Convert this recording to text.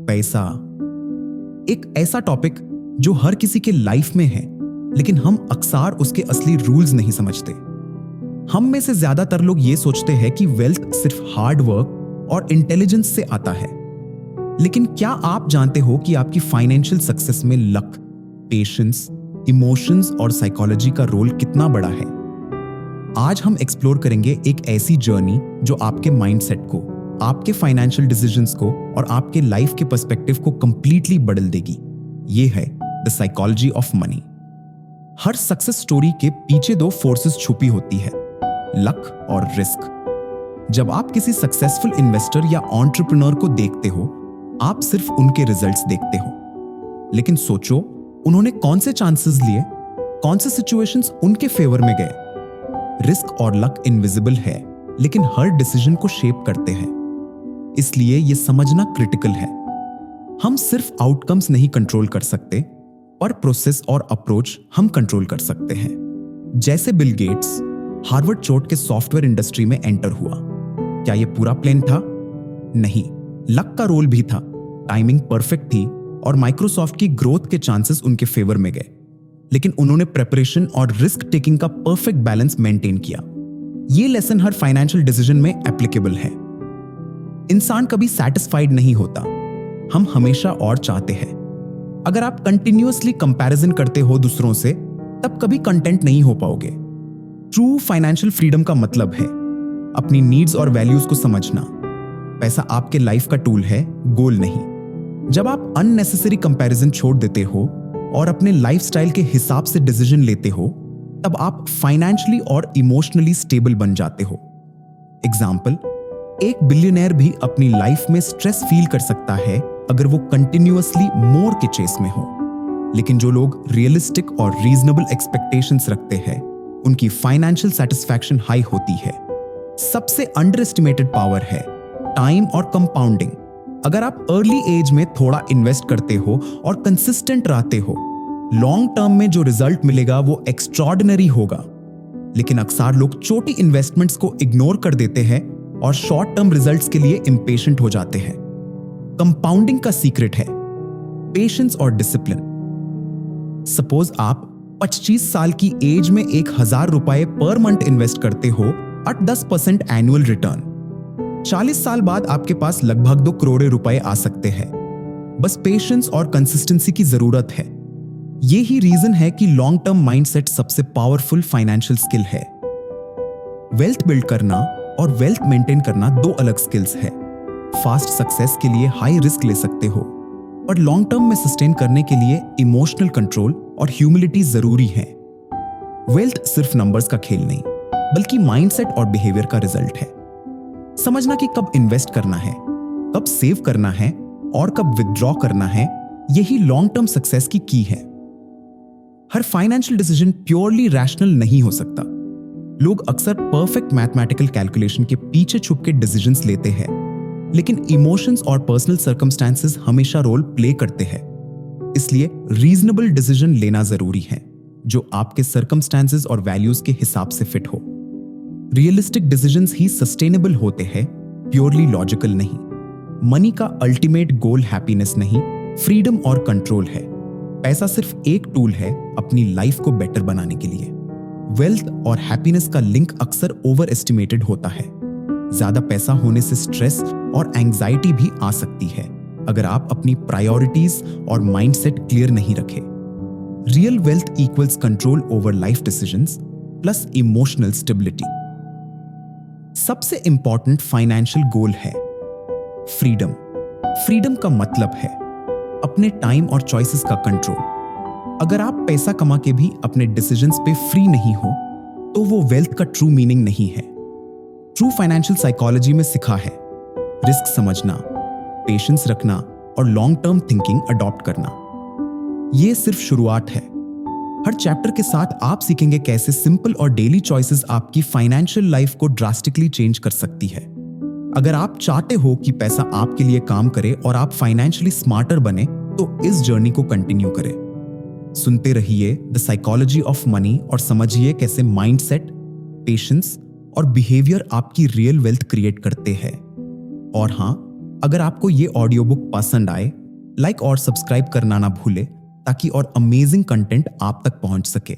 पैसा एक ऐसा टॉपिक जो हर किसी के लाइफ में है, लेकिन हम अक्सर उसके असली रूल्स नहीं समझते। हम में से ज्यादातर लोग ये सोचते हैं कि वेल्थ सिर्फ हार्ड वर्क और इंटेलिजेंस से आता है, लेकिन क्या आप जानते हो कि आपकी फाइनेंशियल सक्सेस में लक, पेशेंस, इमोशंस और साइकोलॉजी का रोल कितना बड़ा है? आज हम एक्सप्लोर करेंगे एक ऐसी जर्नी जो आपके माइंडसेट को, आपके फाइनेंशियल डिसीजंस को और आपके लाइफ के पर्सपेक्टिव को कंप्लीटली बदल देगी। ये है the psychology of money. Her success story के पीछे दो फोर्सेस छुपी होती है, लक और रिस्क। जब आप किसी सक्सेसफुल इन्वेस्टर या एंटरप्रेन्योर को देखते हो, आप सिर्फ उनके रिजल्ट्स देखते हो, लेकिन सोचो उन्होंने कौन से चांसेस लिए, कौन से सिचुएशंस उनके फेवर में गए। रिस्क और लक इनविजिबल है, लेकिन हर डिसीजन को शेप करते हैं। इसलिए यह समझना क्रिटिकल है। हम सिर्फ आउटकम्स नहीं कंट्रोल कर सकते, पर प्रोसेस और अप्रोच हम कंट्रोल कर सकते हैं। जैसे बिल गेट्स हार्वर्ड छोड़ के सॉफ्टवेयर इंडस्ट्री में एंटर हुआ। क्या यह पूरा प्लान था? नहीं, लक का रोल भी था। टाइमिंग परफेक्ट थी और माइक्रोसॉफ्ट की ग्रोथ के चांसेस उनके फेवर में गए, लेकिन उन्होंने प्रेपरेशन और रिस्क टेकिंग का परफेक्ट बैलेंस मेंटेन किया। यह लेसन हर फाइनेंशियल डिसीजन में एप्लीकेबल है। इंसान कभी सेटिस्फाइड नहीं होता, हम हमेशा और चाहते हैं। अगर आप कंटिन्यूअसली कंपैरिजन करते हो दूसरों से, तब कभी कंटेंट नहीं हो पाओगे। ट्रू फाइनेंशियल फ्रीडम का मतलब है अपनी नीड्स और वैल्यूज को समझना। पैसा आपके लाइफ का टूल है, गोल नहीं। जब आप अननेसेसरी कंपैरिजन छोड़ देते हो और अपने लाइफस्टाइल के हिसाब से डिसीजन लेते हो, तब आप फाइनेंशियली और इमोशनली स्टेबल बन जाते हो। एग्जाम्पल, एक बिलियनर भी अपनी लाइफ में स्ट्रेस फील कर सकता है अगर वो कंटिन्यूअसली मोर के चेस में हो, लेकिन जो लोग रियलिस्टिक और रीजनेबल एक्सपेक्टेशंस रखते हैं, उनकी फाइनेंशियल सेटिस्फैक्शन हाई होती है। सबसे अंडर एस्टिमेटेड पावर है टाइम और कंपाउंडिंग। अगर आप अर्ली एज में थोड़ा इन्वेस्ट करते हो और कंसिस्टेंट रहते हो, लॉन्ग टर्म में जो रिजल्ट मिलेगा वो एक्स्ट्रॉर्डिनरी होगा। लेकिन अक्सर लोग छोटी इन्वेस्टमेंट्स को इग्नोर कर देते हैं और शॉर्ट टर्म रिजल्ट्स के लिए इंपेशेंट हो जाते हैं। कंपाउंडिंग का सीक्रेट है पेशेंस और डिसिप्लिन। सपोज आप 25 साल की एज में 1000 रुपए पर मंथ इन्वेस्ट करते हो at 10% एनुअल रिटर्न। 40 साल बाद आपके पास लगभग 2 करोड़ रुपए आ सकते हैं। बस पेशेंस और कंसिस्टेंसी की जरूरत है। यही रीजन है कि लॉन्ग टर्म माइंडसेट सबसे पावरफुल फाइनेंशियल स्किल है। वेल्थ बिल्ड करना और वेल्थ मेंटेन करना दो अलग स्किल्स है। फास्ट सक्सेस के लिए हाई रिस्क ले सकते हो, पर लॉन्ग टर्म में सस्टेन करने के लिए इमोशनल कंट्रोल और ह्यूमिलिटी जरूरी है। वेल्थ सिर्फ नंबर्स का खेल नहीं, बल्कि माइंडसेट और बिहेवियर का रिजल्ट है। समझना कि कब इन्वेस्ट करना है, कब सेव करना है और कब विथड्रॉ करना है, यही लॉन्ग टर्म सक्सेस की की है। हर फाइनेंशियल डिसीजन प्योरली रैशनल नहीं हो सकता। लोग अक्सर परफेक्ट मैथमेटिकल कैलकुलेशन के पीछे छुप के डिसीजंस लेते हैं, लेकिन इमोशंस और पर्सनल सर्कमस्टेंसेस हमेशा रोल प्ले करते हैं। इसलिए रीजनेबल डिसीजन लेना जरूरी है, जो आपके सर्कमस्टेंसेस और वैल्यूज के हिसाब से फिट हो। रियलिस्टिक डिसीजंस ही सस्टेनेबल होते हैं, प्योरली लॉजिकल नहीं। मनी का अल्टीमेट गोल हैप्पीनेस नहीं, फ्रीडम और कंट्रोल है। पैसा सिर्फ एक टूल है अपनी लाइफ को बेटर बनाने के लिए। वेल्थ और हैप्पीनेस का लिंक अक्सर ओवर एस्टिमेटेड होता है। ज्यादा पैसा होने से स्ट्रेस और एंजाइटी भी आ सकती है अगर आप अपनी प्रायोरिटीज और माइंडसेट क्लियर नहीं रखे। Real wealth equals control over life decisions plus emotional stability. सबसे इंपॉर्टेंट फाइनेंशियल गोल है फ्रीडम। फ्रीडम का मतलब है अपने टाइम और चॉइसेस का कंट्रोल। अगर आप पैसा कमा के भी अपने डिसीजंस पे फ्री नहीं हो, तो वो वेल्थ का ट्रू मीनिंग नहीं है। ट्रू फाइनेंशियल साइकोलॉजी में सिखा है रिस्क समझना, पेशेंस रखना और लॉन्ग टर्म थिंकिंग अडॉप्ट करना। ये सिर्फ शुरुआत है। हर चैप्टर के साथ आप सीखेंगे कैसे सिंपल और डेली चॉइसेस आपकी फाइनेंशियल लाइफ को ड्रास्टिकली चेंज कर सकती है। अगर आप चाहते हो कि पैसा आपके लिए काम करे और आप फाइनेंशियली स्मार्टर बने, तो इस जर्नी को कंटिन्यू करें। सुनते रहिए द साइकोलॉजी ऑफ मनी और समझिए कैसे माइंडसेट, पेशेंस और बिहेवियर आपकी रियल वेल्थ क्रिएट करते हैं। और हाँ, अगर आपको ये ऑडियो बुक पसंद आए, लाइक और सब्सक्राइब करना ना भूले ताकि और अमेजिंग कंटेंट आप तक पहुंच सके।